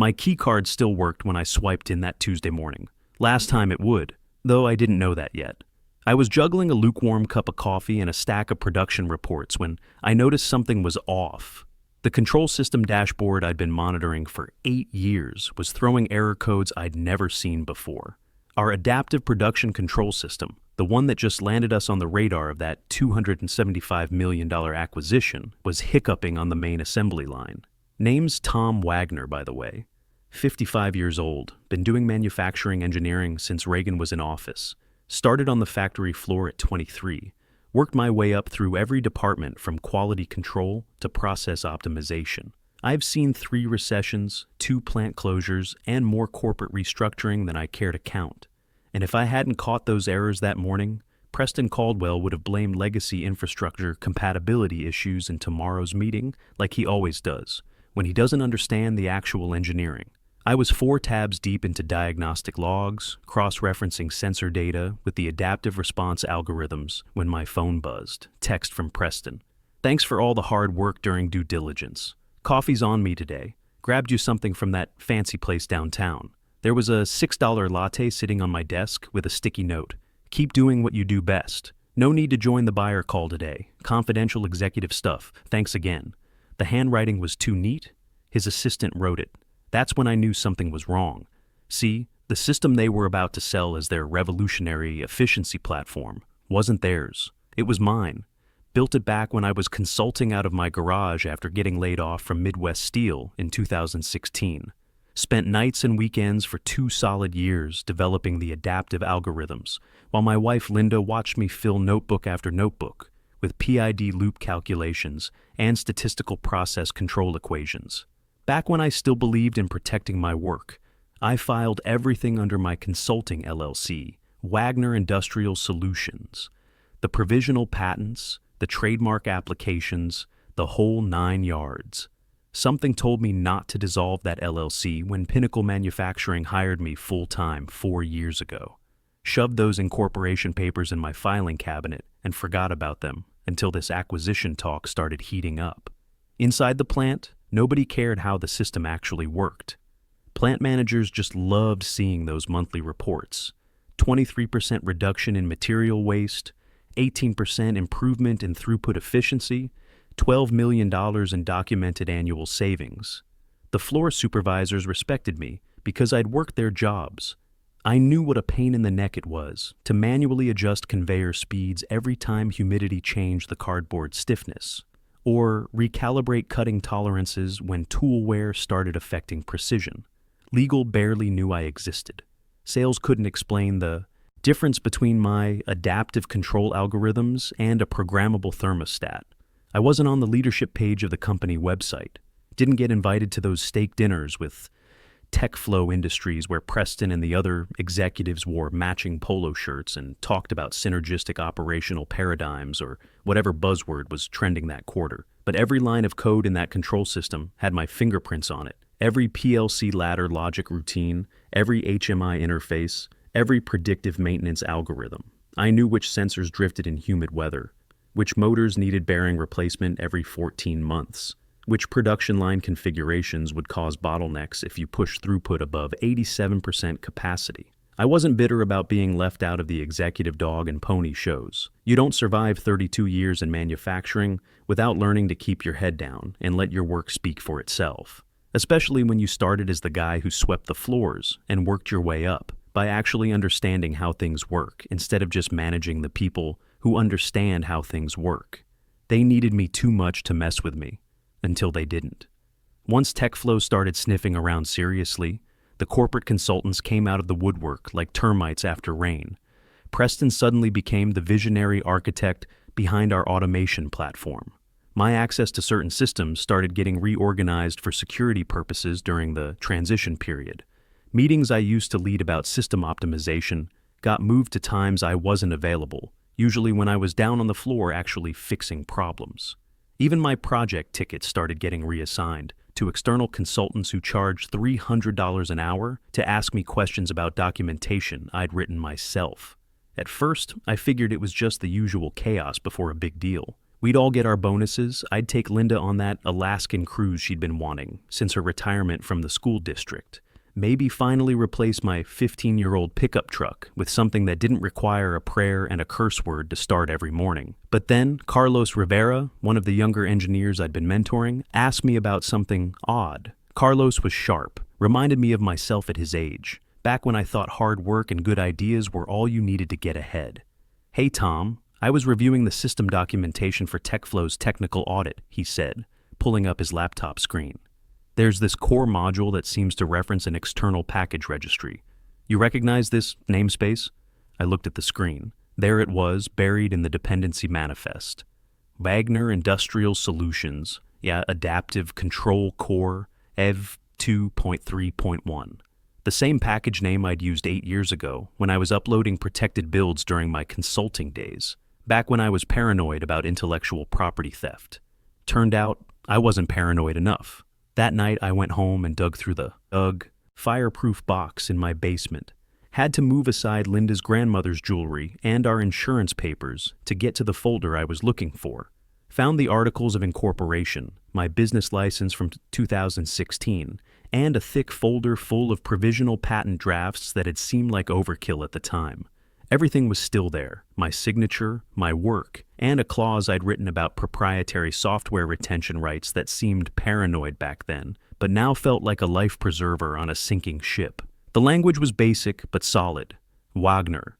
My keycard still worked when I swiped in that Tuesday morning. Last time it would, though I didn't know that yet. I was juggling a lukewarm cup of coffee and a stack of production reports when I noticed something was off. The control system dashboard I'd been monitoring for 8 years was throwing error codes I'd never seen before. Our adaptive production control system, the one that just landed us on the radar of that $275 million acquisition, was hiccuping on the main assembly line. Name's Tom Wagner, by the way. 55 years old, been doing manufacturing engineering since Reagan was in office. Started on the factory floor at 23. Worked my way up through every department from quality control to process optimization. I've seen 3 recessions, 2 plant closures, and more corporate restructuring than I care to count. And if I hadn't caught those errors that morning, Preston Caldwell would have blamed legacy infrastructure compatibility issues in tomorrow's meeting like he always does, when he doesn't understand the actual engineering. I was 4 tabs deep into diagnostic logs, cross-referencing sensor data with the adaptive response algorithms when my phone buzzed. Text from Preston. Thanks for all the hard work during due diligence. Coffee's on me today. Grabbed you something from that fancy place downtown. There was a $6 latte sitting on my desk with a sticky note. Keep doing what you do best. No need to join the buyer call today. Confidential executive stuff. Thanks again. The handwriting was too neat. His assistant wrote it. That's when I knew something was wrong. See, the system they were about to sell as their revolutionary efficiency platform wasn't theirs. It was mine. Built it back when I was consulting out of my garage after getting laid off from Midwest Steel in 2016. Spent nights and weekends for 2 solid years developing the adaptive algorithms, while my wife Linda watched me fill notebook after notebook with PID loop calculations and statistical process control equations. Back when I still believed in protecting my work, I filed everything under my consulting LLC, Wagner Industrial Solutions. The provisional patents, the trademark applications, the whole 9 yards. Something told me not to dissolve that LLC when Pinnacle Manufacturing hired me full-time 4 years ago. Shoved those incorporation papers in my filing cabinet and forgot about them until this acquisition talk started heating up. Inside the plant, nobody cared how the system actually worked. Plant managers just loved seeing those monthly reports. 23% reduction in material waste, 18% improvement in throughput efficiency, $12 million in documented annual savings. The floor supervisors respected me because I'd worked their jobs. I knew what a pain in the neck it was to manually adjust conveyor speeds every time humidity changed the cardboard stiffness, or recalibrate cutting tolerances when tool wear started affecting precision. Legal barely knew I existed. Sales couldn't explain the difference between my adaptive control algorithms and a programmable thermostat. I wasn't on the leadership page of the company website. Didn't get invited to those steak dinners with TechFlow Industries where Preston and the other executives wore matching polo shirts and talked about synergistic operational paradigms or whatever buzzword was trending that quarter. But every line of code in that control system had my fingerprints on it. Every PLC ladder logic routine, every HMI interface, every predictive maintenance algorithm. I knew which sensors drifted in humid weather, which motors needed bearing replacement every 14 months, which production line configurations would cause bottlenecks if you push throughput above 87% capacity. I wasn't bitter about being left out of the executive dog and pony shows. You don't survive 32 years in manufacturing without learning to keep your head down and let your work speak for itself, especially when you started as the guy who swept the floors and worked your way up by actually understanding how things work instead of just managing the people who understand how things work. They needed me too much to mess with me, until they didn't. Once TechFlow started sniffing around seriously, the corporate consultants came out of the woodwork like termites after rain. Preston suddenly became the visionary architect behind our automation platform. My access to certain systems started getting reorganized for security purposes during the transition period. Meetings I used to lead about system optimization got moved to times I wasn't available, usually when I was down on the floor actually fixing problems. Even my project tickets started getting reassigned to external consultants who charged $300 an hour to ask me questions about documentation I'd written myself. At first, I figured it was just the usual chaos before a big deal, We'd all get our bonuses. I'd take Linda on that Alaskan cruise she'd been wanting since her retirement from the school district. Maybe finally replace my 15-year-old pickup truck with something that didn't require a prayer and a curse word to start every morning. But then Carlos Rivera, one of the younger engineers I'd been mentoring, asked me about something odd. Carlos was sharp, reminded me of myself at his age, back when I thought hard work and good ideas were all you needed to get ahead. "Hey Tom, I was reviewing the system documentation for TechFlow's technical audit," he said, pulling up his laptop screen. "There's this core module that seems to reference an external package registry. You recognize this namespace?" I looked at the screen. There it was, buried in the dependency manifest. Wagner Industrial Solutions, Adaptive Control Core, EV 2.3.1. The same package name I'd used 8 years ago when I was uploading protected builds during my consulting days, back when I was paranoid about intellectual property theft. Turned out, I wasn't paranoid enough. That night, I went home and dug through the fireproof box in my basement. Had to move aside Linda's grandmother's jewelry and our insurance papers to get to the folder I was looking for. Found the articles of incorporation, my business license from 2016, and a thick folder full of provisional patent drafts that had seemed like overkill at the time. Everything was still there, my signature, my work, and a clause I'd written about proprietary software retention rights that seemed paranoid back then, but now felt like a life preserver on a sinking ship. The language was basic but solid. Wagner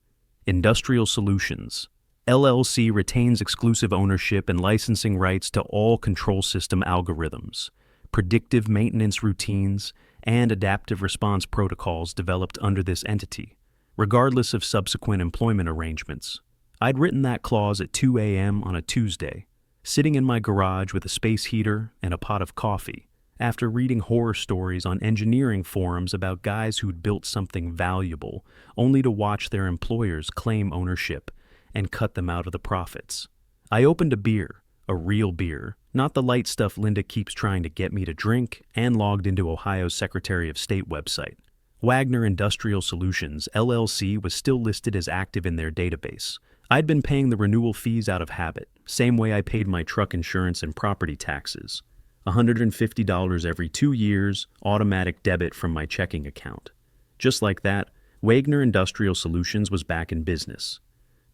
Industrial Solutions. LLC retains exclusive ownership and licensing rights to all control system algorithms, predictive maintenance routines, and adaptive response protocols developed under this entity, regardless of subsequent employment arrangements. I'd written that clause at 2 a.m. on a Tuesday, sitting in my garage with a space heater and a pot of coffee, after reading horror stories on engineering forums about guys who'd built something valuable, only to watch their employers claim ownership and cut them out of the profits. I opened a beer, a real beer, not the light stuff Linda keeps trying to get me to drink, and logged into Ohio's Secretary of State website. Wagner Industrial Solutions, LLC was still listed as active in their database. I'd been paying the renewal fees out of habit, same way I paid my truck insurance and property taxes. $150 every 2 years, automatic debit from my checking account. Just like that, Wagner Industrial Solutions was back in business.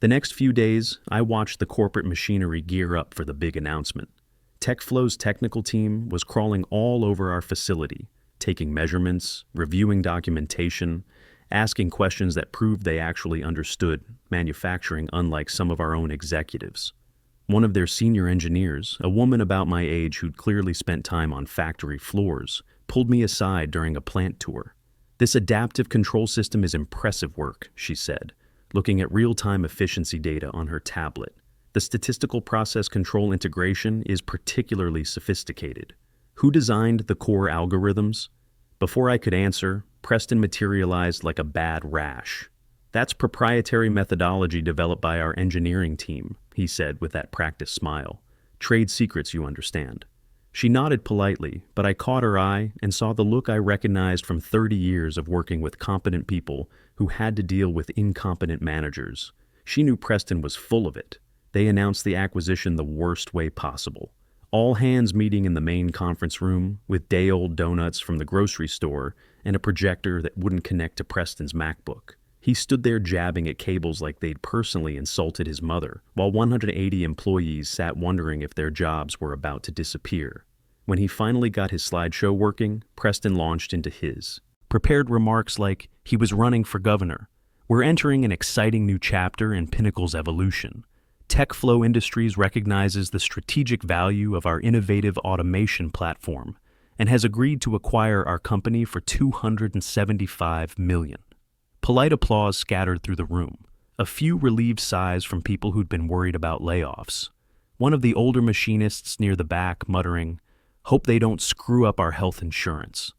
The next few days, I watched the corporate machinery gear up for the big announcement. TechFlow's technical team was crawling all over our facility, taking measurements, reviewing documentation, asking questions that proved they actually understood manufacturing, unlike some of our own executives. One of their senior engineers, a woman about my age who'd clearly spent time on factory floors, pulled me aside during a plant tour. "This adaptive control system is impressive work," she said, looking at real-time efficiency data on her tablet. "The statistical process control integration is particularly sophisticated. Who designed the core algorithms?" Before I could answer, Preston materialized like a bad rash. "That's proprietary methodology developed by our engineering team," he said with that practiced smile. "Trade secrets, you understand." She nodded politely, but I caught her eye and saw the look I recognized from 30 years of working with competent people who had to deal with incompetent managers. She knew Preston was full of it. They announced the acquisition the worst way possible. All hands meeting in the main conference room with day-old donuts from the grocery store and a projector that wouldn't connect to Preston's MacBook. He stood there jabbing at cables like they'd personally insulted his mother, while 180 employees sat wondering if their jobs were about to disappear. When he finally got his slideshow working, Preston launched into his. Prepared remarks like he was running for governor. "We're entering an exciting new chapter in Pinnacle's evolution. TechFlow Industries recognizes the strategic value of our innovative automation platform and has agreed to acquire our company for $275 million. Polite applause scattered through the room, a few relieved sighs from people who'd been worried about layoffs. One of the older machinists near the back muttering, "Hope they don't screw up our health insurance."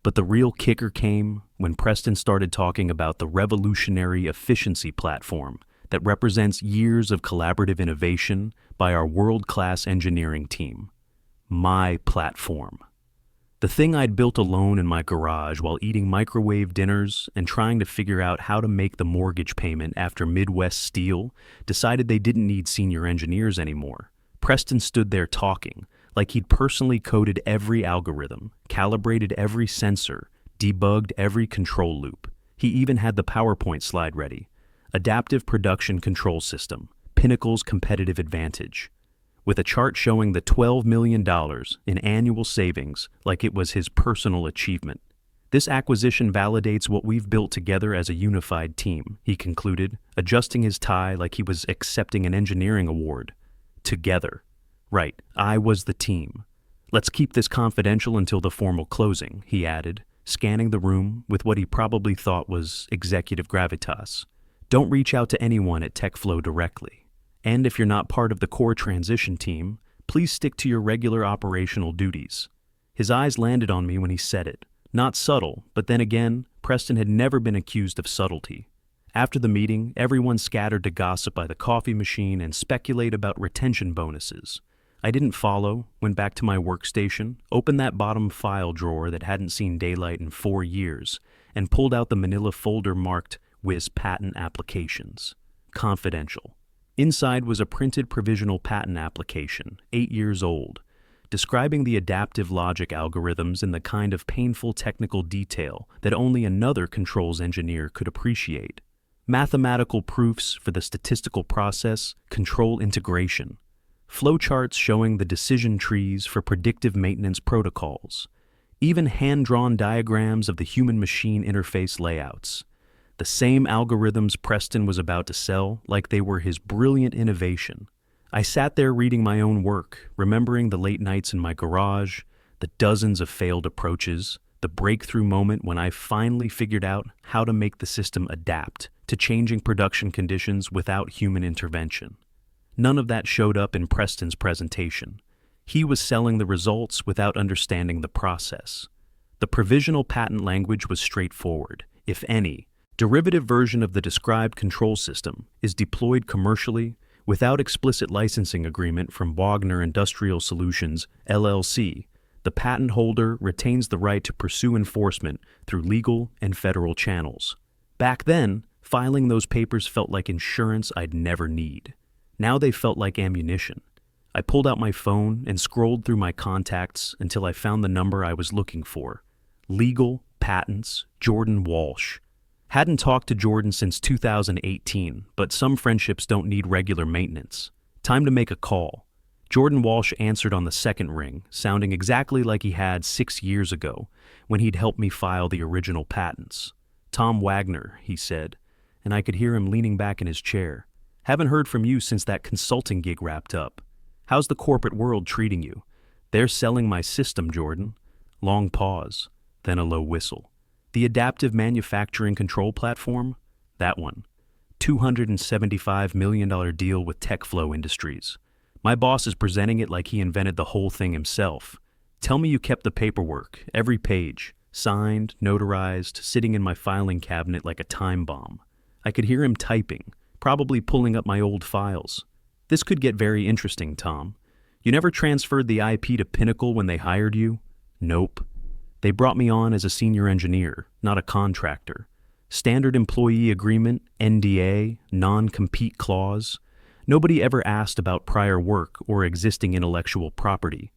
But the real kicker came when Preston started talking about the revolutionary efficiency platform that represents years of collaborative innovation by our world-class engineering team. My platform. The thing I'd built alone in my garage while eating microwave dinners and trying to figure out how to make the mortgage payment after Midwest Steel decided they didn't need senior engineers anymore. Preston stood there talking, like he'd personally coded every algorithm, calibrated every sensor, debugged every control loop. He even had the PowerPoint slide ready. Adaptive Production Control System, Pinnacle's competitive advantage. With a chart showing the $12 million in annual savings like it was his personal achievement. This acquisition validates what we've built together as a unified team, he concluded, adjusting his tie like he was accepting an engineering award. Together. Right, I was the team. Let's keep this confidential until the formal closing, he added, scanning the room with what he probably thought was executive gravitas. Don't reach out to anyone at TechFlow directly. And if you're not part of the core transition team, please stick to your regular operational duties. His eyes landed on me when he said it. Not subtle, but then again, Preston had never been accused of subtlety. After the meeting, everyone scattered to gossip by the coffee machine and speculate about retention bonuses. I didn't follow, went back to my workstation, opened that bottom file drawer that hadn't seen daylight in 4 years, and pulled out the manila folder marked Wiz Patent Applications. Confidential. Inside was a printed provisional patent application, 8 years old, describing the adaptive logic algorithms in the kind of painful technical detail that only another controls engineer could appreciate. Mathematical proofs for the statistical process, control integration. Flowcharts showing the decision trees for predictive maintenance protocols. Even hand-drawn diagrams of the human-machine interface layouts. The same algorithms Preston was about to sell like they were his brilliant innovation. I sat there reading my own work, remembering the late nights in my garage, the dozens of failed approaches, the breakthrough moment when I finally figured out how to make the system adapt to changing production conditions without human intervention. None of that showed up in Preston's presentation. He was selling the results without understanding the process. The provisional patent language was straightforward. If any derivative version of the described control system is deployed commercially without explicit licensing agreement from Wagner Industrial Solutions, LLC, the patent holder retains the right to pursue enforcement through legal and federal channels. Back then, filing those papers felt like insurance I'd never need. Now they felt like ammunition. I pulled out my phone and scrolled through my contacts until I found the number I was looking for. Legal, patents, Jordan Walsh. Hadn't talked to Jordan since 2018, but some friendships don't need regular maintenance. Time to make a call. Jordan Walsh answered on the second ring, sounding exactly like he had 6 years ago, when he'd helped me file the original patents. Tom Wagner, he said, and I could hear him leaning back in his chair. Haven't heard from you since that consulting gig wrapped up. How's the corporate world treating you? They're selling my system, Jordan. Long pause, then a low whistle. The adaptive manufacturing control platform? That one. $275 million deal with TechFlow Industries. My boss is presenting it like he invented the whole thing himself. Tell me you kept the paperwork, every page, signed, notarized, sitting in my filing cabinet like a time bomb. I could hear him typing, probably pulling up my old files. This could get very interesting, Tom. You never transferred the IP to Pinnacle when they hired you? Nope. They brought me on as a senior engineer, not a contractor. Standard employee agreement, NDA, non-compete clause. Nobody ever asked about prior work or existing intellectual property.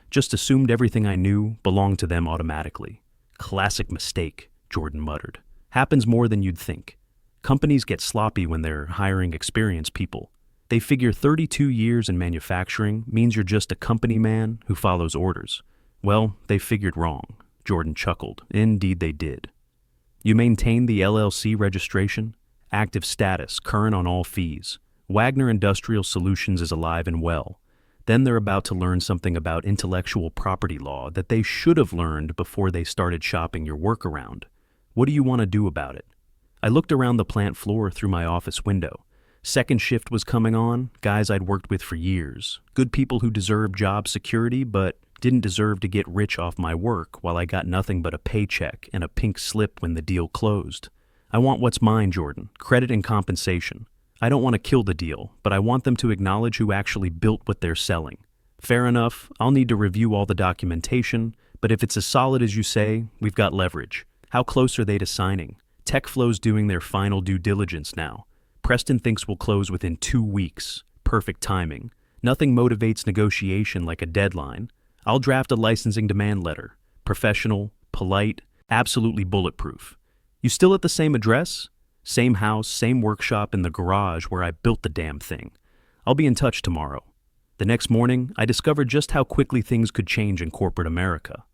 Just assumed everything I knew belonged to them automatically. Classic mistake, Jordan muttered. Happens more than you'd think. Companies get sloppy when they're hiring experienced people. They figure 32 years in manufacturing means you're just a company man who follows orders. Well, they figured wrong. Jordan chuckled. Indeed they did. You maintain the LLC registration? Active status, current on all fees. Wagner Industrial Solutions is alive and well. Then they're about to learn something about intellectual property law that they should have learned before they started shopping your work around. What do you want to do about it? I looked around the plant floor through my office window. Second shift was coming on, guys I'd worked with for years. Good people who deserved job security, but didn't deserve to get rich off my work while I got nothing but a paycheck and a pink slip when the deal closed. I want what's mine, Jordan, credit and compensation. I don't want to kill the deal, but I want them to acknowledge who actually built what they're selling. Fair enough, I'll need to review all the documentation, but if it's as solid as you say, we've got leverage. How close are they to signing? TechFlow's doing their final due diligence now. Preston thinks we'll close within 2 weeks. Perfect timing. Nothing motivates negotiation like a deadline. I'll draft a licensing demand letter. Professional, polite, absolutely bulletproof. You still at the same address? Same house, same workshop in the garage where I built the damn thing. I'll be in touch tomorrow. The next morning, I discovered just how quickly things could change in corporate America.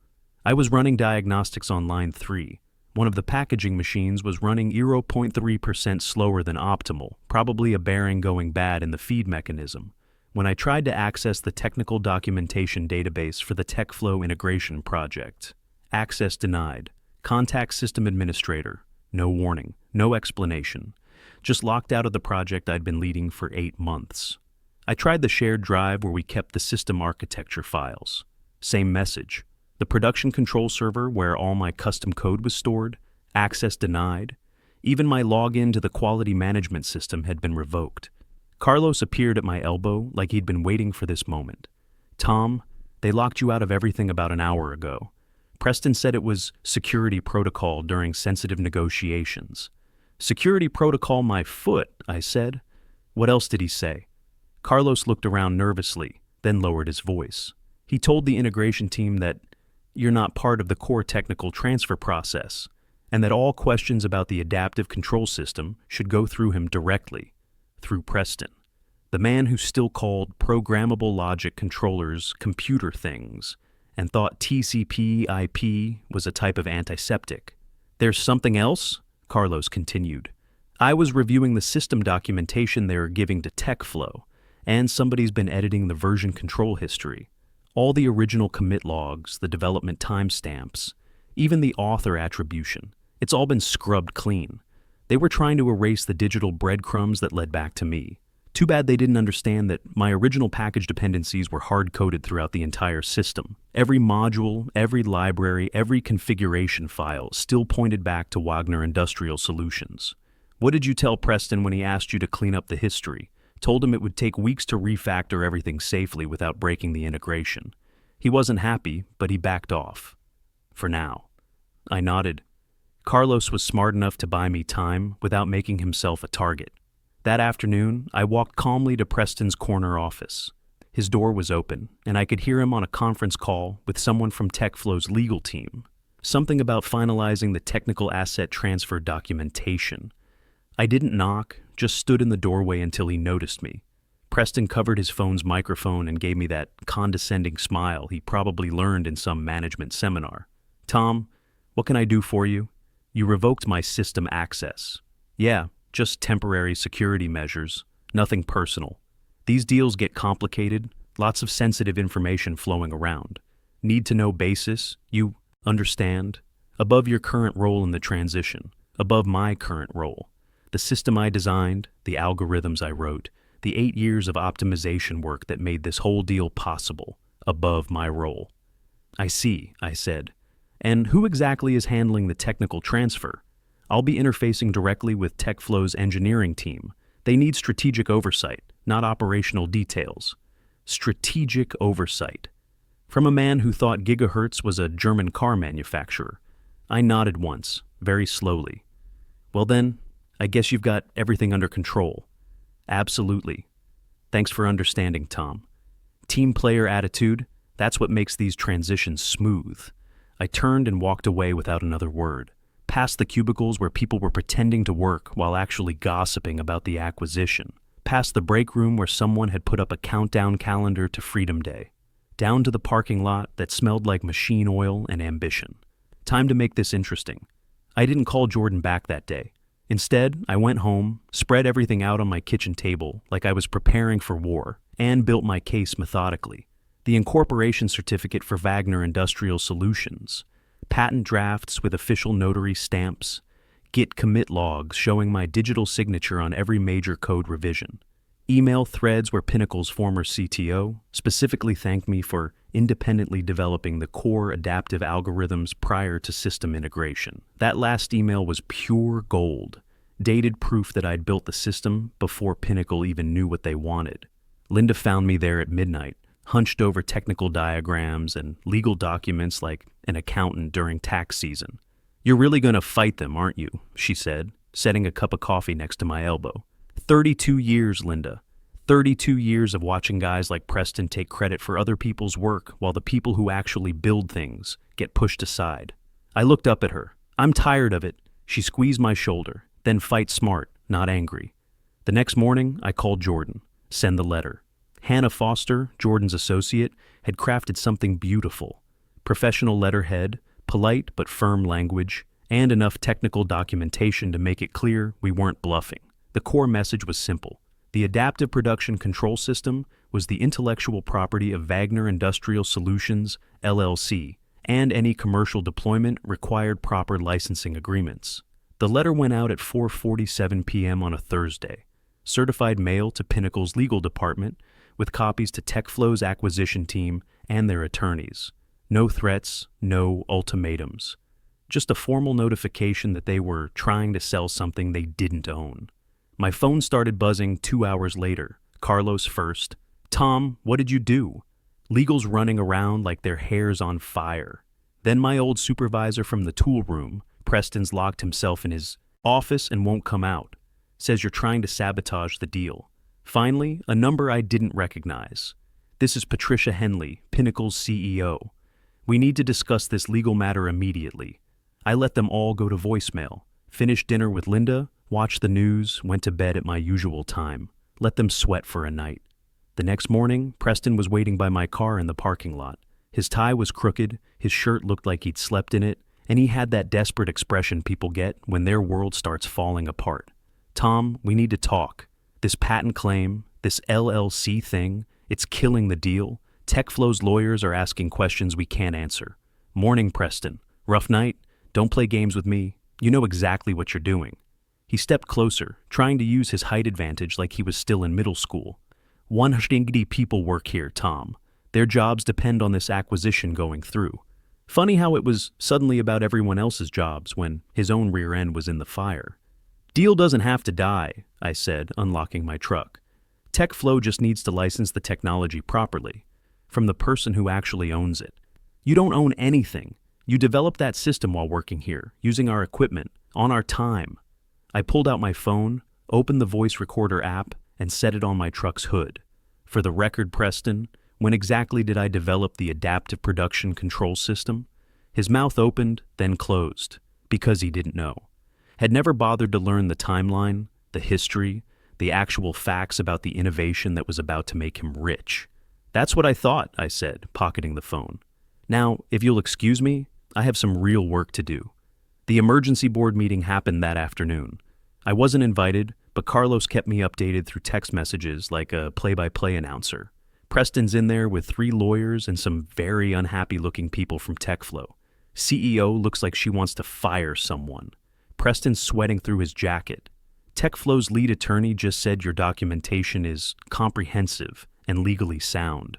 I was running diagnostics on line 3. One of the packaging machines was running 0.3% slower than optimal, probably a bearing going bad in the feed mechanism. When I tried to access the technical documentation database for the TechFlow integration project, access denied. Contact system administrator. No warning, no explanation. Just locked out of the project I'd been leading for 8 months. I tried the shared drive where we kept the system architecture files. Same message. The production control server where all my custom code was stored, access denied. Even my login to the quality management system had been revoked. Carlos appeared at my elbow like he'd been waiting for this moment. Tom, they locked you out of everything about an hour ago. Preston said it was security protocol during sensitive negotiations. Security protocol my foot, I said. What else did he say? Carlos looked around nervously, then lowered his voice. He told the integration team that you're not part of the core technical transfer process, and that all questions about the adaptive control system should go through him directly, through Preston, the man who still called programmable logic controllers computer things, and thought TCP/IP was a type of antiseptic. There's something else? Carlos continued. I was reviewing the system documentation they were giving to TechFlow, and somebody's been editing the version control history. All the original commit logs, the development timestamps, even the author attribution. It's all been scrubbed clean. They were trying to erase the digital breadcrumbs that led back to me. Too bad they didn't understand that my original package dependencies were hard-coded throughout the entire system. Every module, every library, every configuration file still pointed back to Wagner Industrial Solutions. What did you tell Preston when he asked you to clean up the history? Told him it would take weeks to refactor everything safely without breaking the integration. He wasn't happy, but he backed off. For now. I nodded. Carlos was smart enough to buy me time without making himself a target. That afternoon, I walked calmly to Preston's corner office. His door was open, and I could hear him on a conference call with someone from TechFlow's legal team. Something about finalizing the technical asset transfer documentation. I didn't knock, just stood in the doorway until he noticed me. Preston covered his phone's microphone and gave me that condescending smile he probably learned in some management seminar. Tom, what can I do for you? You revoked my system access. Yeah, just temporary security measures, nothing personal. These deals get complicated, lots of sensitive information flowing around. Need to know basis, you understand? Above your current role in the transition, above my current role. The system I designed, the algorithms I wrote, the 8 years of optimization work that made this whole deal possible, above my role. I see, I said. And who exactly is handling the technical transfer? I'll be interfacing directly with TechFlow's engineering team. They need strategic oversight, not operational details. Strategic oversight. From a man who thought Gigahertz was a German car manufacturer. I nodded once, very slowly. Well then, I guess you've got everything under control. Absolutely. Thanks for understanding, Tom. Team player attitude, that's what makes these transitions smooth. I turned and walked away without another word. Past the cubicles where people were pretending to work while actually gossiping about the acquisition, past the break room where someone had put up a countdown calendar to Freedom Day, down to the parking lot that smelled like machine oil and ambition. Time to make this interesting. I didn't call Jordan back that day. Instead, I went home, spread everything out on my kitchen table like I was preparing for war, and built my case methodically. The incorporation certificate for Wagner Industrial Solutions, patent drafts with official notary stamps, Git commit logs showing my digital signature on every major code revision, email threads where Pinnacle's former CTO specifically thanked me for independently developing the core adaptive algorithms prior to system integration. That last email was pure gold, dated proof that I'd built the system before Pinnacle even knew what they wanted. Linda found me there at midnight, hunched over technical diagrams and legal documents like an accountant during tax season. You're really going to fight them, aren't you? She said, setting a cup of coffee next to my elbow. 32 years, Linda. 32 years of watching guys like Preston take credit for other people's work while the people who actually build things get pushed aside. I looked up at her. I'm tired of it. She squeezed my shoulder. Then fight smart, not angry. The next morning, I called Jordan. Send the letter. Hannah Foster, Jordan's associate, had crafted something beautiful. Professional letterhead, polite but firm language, and enough technical documentation to make it clear we weren't bluffing. The core message was simple. The Adaptive Production Control System was the intellectual property of Wagner Industrial Solutions, LLC, and any commercial deployment required proper licensing agreements. The letter went out at 4:47 p.m. on a Thursday. Certified mail to Pinnacle's legal department, with copies to TechFlow's acquisition team and their attorneys. No threats, no ultimatums. Just a formal notification that they were trying to sell something they didn't own. My phone started buzzing 2 hours later. Carlos first. Tom, what did you do? Legal's running around like their hair's on fire. Then my old supervisor from the tool room. Preston's locked himself in his office and won't come out. Says you're trying to sabotage the deal. Finally, a number I didn't recognize. This is Patricia Henley, Pinnacle's CEO. We need to discuss this legal matter immediately. I let them all go to voicemail. Finished dinner with Linda, watched the news, went to bed at my usual time. Let them sweat for a night. The next morning, Preston was waiting by my car in the parking lot. His tie was crooked, his shirt looked like he'd slept in it, and he had that desperate expression people get when their world starts falling apart. Tom, we need to talk. This patent claim, this LLC thing, it's killing the deal. TechFlow's lawyers are asking questions we can't answer. Morning, Preston. Rough night? Don't play games with me. You know exactly what you're doing. He stepped closer, trying to use his height advantage like he was still in middle school. 180 people work here, Tom. Their jobs depend on this acquisition going through. Funny how it was suddenly about everyone else's jobs when his own rear end was in the fire. Deal doesn't have to die, I said, unlocking my truck. TechFlow just needs to license the technology properly, from the person who actually owns it. You don't own anything. You developed that system while working here, using our equipment, on our time. I pulled out my phone, opened the voice recorder app, and set it on my truck's hood. For the record, Preston, when exactly did I develop the Adaptive Production Control System? His mouth opened, then closed, because he didn't know. Had never bothered to learn the timeline, the history, the actual facts about the innovation that was about to make him rich. That's what I thought, I said, pocketing the phone. Now, if you'll excuse me, I have some real work to do. The emergency board meeting happened that afternoon. I wasn't invited, but Carlos kept me updated through text messages like a play-by-play announcer. Preston's in there with 3 lawyers and some very unhappy-looking people from TechFlow. CEO looks like she wants to fire someone. Preston's sweating through his jacket. TechFlow's lead attorney just said your documentation is comprehensive and legally sound.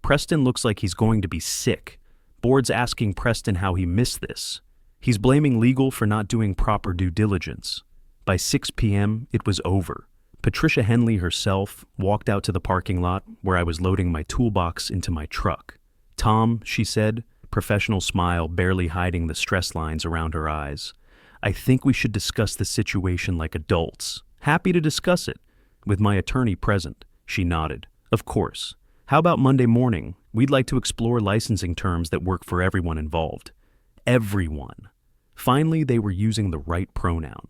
Preston looks like he's going to be sick. Board's asking Preston how he missed this. He's blaming legal for not doing proper due diligence. By 6 p.m., it was over. Patricia Henley herself walked out to the parking lot where I was loading my toolbox into my truck. Tom, she said, professional smile barely hiding the stress lines around her eyes. I think we should discuss the situation like adults. Happy to discuss it. With my attorney present, she nodded. Of course. How about Monday morning? We'd like to explore licensing terms that work for everyone involved. Everyone. Finally, they were using the right pronoun.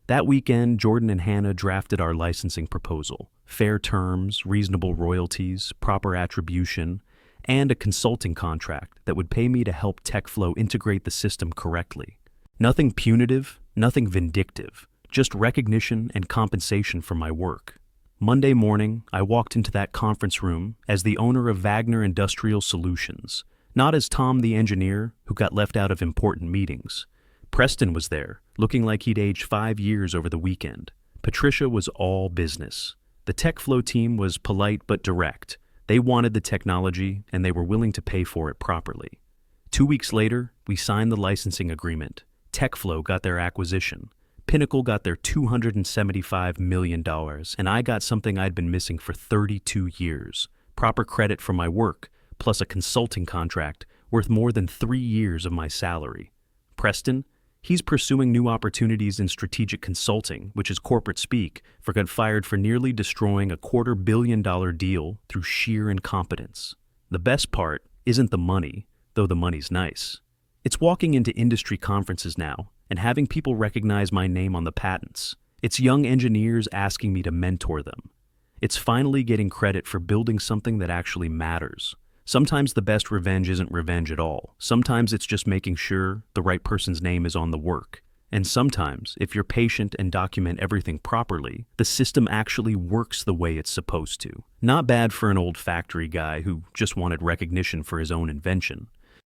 That weekend, Jordan and Hannah drafted our licensing proposal. Fair terms, reasonable royalties, proper attribution, and a consulting contract that would pay me to help TechFlow integrate the system correctly. Nothing punitive, nothing vindictive, just recognition and compensation for my work. Monday morning, I walked into that conference room as the owner of Wagner Industrial Solutions, not as Tom the engineer who got left out of important meetings. Preston was there, looking like he'd aged 5 years over the weekend. Patricia was all business. The TechFlow team was polite but direct. They wanted the technology, and they were willing to pay for it properly. 2 weeks later, we signed the licensing agreement. TechFlow got their acquisition. Pinnacle got their $275 million, and I got something I'd been missing for 32 years. Proper credit for my work, plus a consulting contract worth more than 3 years of my salary. Preston, He's pursuing new opportunities in strategic consulting, which is corporate speak, for got fired for nearly destroying a $250 million deal through sheer incompetence. The best part isn't the money, though the money's nice. It's walking into industry conferences now and having people recognize my name on the patents. It's young engineers asking me to mentor them. It's finally getting credit for building something that actually matters. Sometimes the best revenge isn't revenge at all. Sometimes it's just making sure the right person's name is on the work. And sometimes, if you're patient and document everything properly, the system actually works the way it's supposed to. Not bad for an old factory guy who just wanted recognition for his own invention.